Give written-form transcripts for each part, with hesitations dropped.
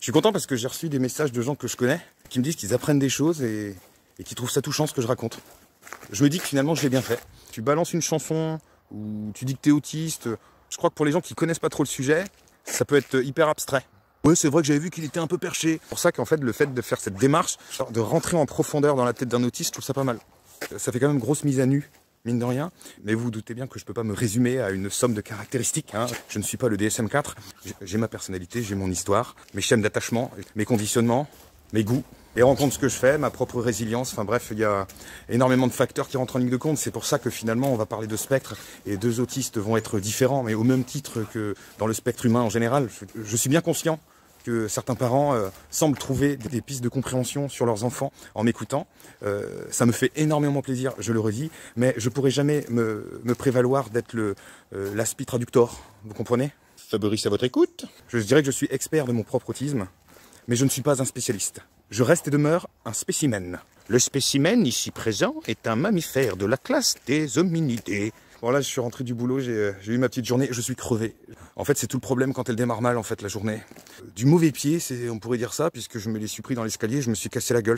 Je suis content parce que j'ai reçu des messages de gens que je connais qui me disent qu'ils apprennent des choses et qui trouvent ça touchant ce que je raconte. Je me dis que finalement je l'ai bien fait. Tu balances une chanson ou tu dis que t'es autiste. Je crois que pour les gens qui connaissent pas trop le sujet, ça peut être hyper abstrait. Ouais, c'est vrai que j'avais vu qu'il était un peu perché. C'est pour ça qu'en fait, le fait de faire cette démarche, de rentrer en profondeur dans la tête d'un autiste, je trouve ça pas mal. Ça fait quand même grosse mise à nu, mine de rien. Mais vous vous doutez bien que je peux pas me résumer à une somme de caractéristiques. Hein. Je ne suis pas le DSM-4. J'ai ma personnalité, j'ai mon histoire, mes schèmes d'attachement, mes conditionnements, mes goûts. Les rencontres, ce que je fais, ma propre résilience, enfin bref, il y a énormément de facteurs qui rentrent en ligne de compte. C'est pour ça que finalement, on va parler de spectre et deux autistes vont être différents, mais au même titre que dans le spectre humain en général. Je suis bien conscient que certains parents semblent trouver des pistes de compréhension sur leurs enfants en m'écoutant. Ça me fait énormément plaisir, je le redis, mais je pourrais jamais me prévaloir d'être l'aspi traductor, vous comprenez? Fabrice à votre écoute. Je dirais que je suis expert de mon propre autisme, mais je ne suis pas un spécialiste. Je reste et demeure un spécimen. Le spécimen, ici présent, est un mammifère de la classe des hominidés. Bon là, je suis rentré du boulot, j'ai eu ma petite journée, je suis crevé. En fait, c'est tout le problème quand elle démarre mal, en fait, la journée. Du mauvais pied, on pourrait dire ça, puisque je me les suis pris dans l'escalier, je me suis cassé la gueule.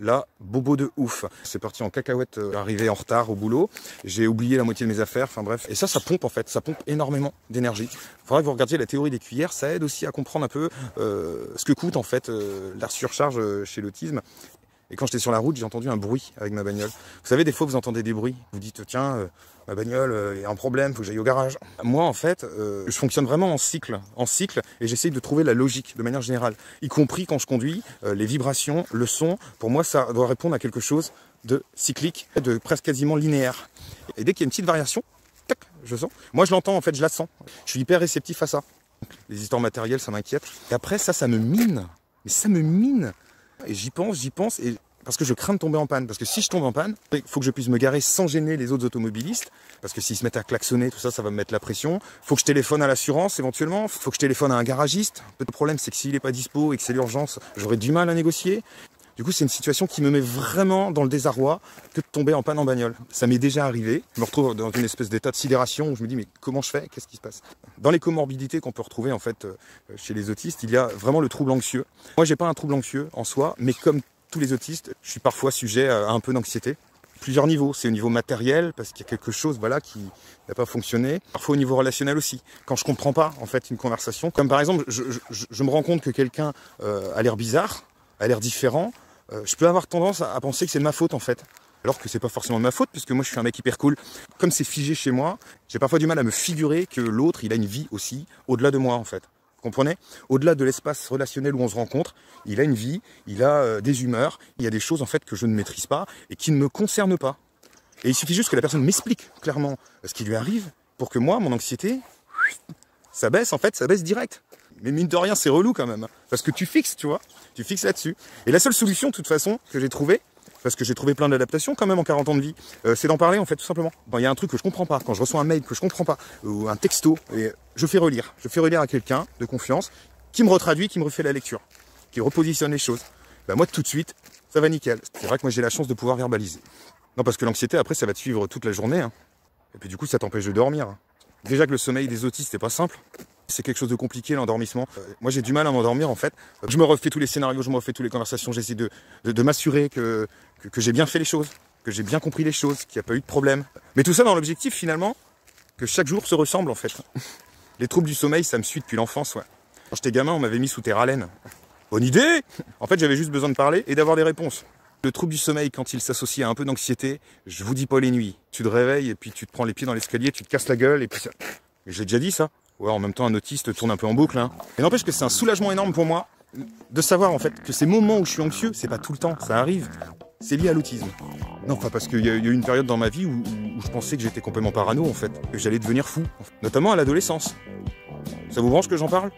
Là, bobo de ouf. C'est parti en cacahuète, arrivé en retard au boulot. J'ai oublié la moitié de mes affaires, enfin bref. Et ça pompe, en fait, ça pompe énormément d'énergie. Faudra que vous regardiez la théorie des cuillères, ça aide aussi à comprendre un peu ce que coûte, en fait, la surcharge chez l'autisme. Et quand j'étais sur la route, j'ai entendu un bruit avec ma bagnole. Vous savez, des fois, vous entendez des bruits. Vous dites, tiens, ma bagnole est un problème, faut que j'aille au garage. Moi, en fait, je fonctionne vraiment en cycle, et j'essaye de trouver la logique de manière générale. Y compris quand je conduis, les vibrations, le son, pour moi, ça doit répondre à quelque chose de cyclique, de presque quasiment linéaire. Et dès qu'il y a une petite variation, tac, je sens. Moi, je l'entends, en fait, je la sens. Je suis hyper réceptif à ça. Les histoires matérielles, ça m'inquiète. Et après, ça me mine. Mais ça me mine. Et j'y pense, et parce que je crains de tomber en panne. Parce que si je tombe en panne, il faut que je puisse me garer sans gêner les autres automobilistes. Parce que s'ils se mettent à klaxonner, tout ça, ça va me mettre la pression. Faut que je téléphone à l'assurance éventuellement. Faut que je téléphone à un garagiste. Le problème, c'est que s'il n'est pas dispo et que c'est l'urgence, j'aurai du mal à négocier. Du coup, c'est une situation qui me met vraiment dans le désarroi que de tomber en panne en bagnole. Ça m'est déjà arrivé. Je me retrouve dans une espèce d'état de sidération où je me dis, mais comment je fais? Qu'est-ce qui se passe? Dans les comorbidités qu'on peut retrouver en fait chez les autistes, il y a vraiment le trouble anxieux. Moi, j'ai pas un trouble anxieux en soi, mais comme tous les autistes, je suis parfois sujet à un peu d'anxiété. Plusieurs niveaux. C'est au niveau matériel, parce qu'il y a quelque chose voilà, qui n'a pas fonctionné. Parfois au niveau relationnel aussi. Quand je comprends pas en fait une conversation, comme par exemple, je me rends compte que quelqu'un a l'air bizarre, a l'air différent, je peux avoir tendance à penser que c'est de ma faute en fait. Alors que c'est pas forcément de ma faute, puisque moi je suis un mec hyper cool. Comme c'est figé chez moi, j'ai parfois du mal à me figurer que l'autre, il a une vie aussi, au-delà de moi en fait. Vous comprenez? Au-delà de l'espace relationnel où on se rencontre, il a une vie, il a des humeurs, il y a des choses en fait que je ne maîtrise pas et qui ne me concernent pas. Et il suffit juste que la personne m'explique clairement ce qui lui arrive pour que moi, mon anxiété, ça baisse en fait, ça baisse direct. Mais mine de rien, c'est relou quand même. Parce que tu fixes, tu vois. Tu fixes là-dessus. Et la seule solution, de toute façon, que j'ai trouvée, parce que j'ai trouvé plein d'adaptations quand même en 40 ans de vie, c'est d'en parler en fait, tout simplement. Quand il y a un truc que je comprends pas, quand je reçois un mail que je comprends pas, ou un texto, et je fais relire. Je fais relire à quelqu'un de confiance, qui me retraduit, qui me refait la lecture, qui repositionne les choses. Bah moi, tout de suite, ça va nickel. C'est vrai que moi, j'ai la chance de pouvoir verbaliser. Non, parce que l'anxiété, après, ça va te suivre toute la journée. Hein. Et puis du coup, ça t'empêche de dormir. Hein. Déjà que le sommeil des autistes, c'est pas simple. C'est quelque chose de compliqué, l'endormissement. Moi, j'ai du mal à m'endormir, en fait. Je me refais tous les scénarios, je me refais toutes les conversations. J'essaie de m'assurer que j'ai bien fait les choses, que j'ai bien compris les choses, qu'il n'y a pas eu de problème. Mais tout ça dans l'objectif, finalement, que chaque jour se ressemble, en fait. Les troubles du sommeil, ça me suit depuis l'enfance, ouais. Quand j'étais gamin, on m'avait mis sous Terralène. Bonne idée! En fait, j'avais juste besoin de parler et d'avoir des réponses. Le trouble du sommeil, quand il s'associe à un peu d'anxiété, je vous dis pas les nuits. Tu te réveilles et puis tu te prends les pieds dans l'escalier, tu te casses la gueule et puis ça... J'ai déjà dit ça. Ouais, en même temps, un autiste tourne un peu en boucle. Hein. Et n'empêche que c'est un soulagement énorme pour moi de savoir en fait que ces moments où je suis anxieux, c'est pas tout le temps, ça arrive. C'est lié à l'autisme. Non, pas parce qu'il y a eu une période dans ma vie où je pensais que j'étais complètement parano en fait, que j'allais devenir fou, notamment à l'adolescence. Ça vous branche que j'en parle ?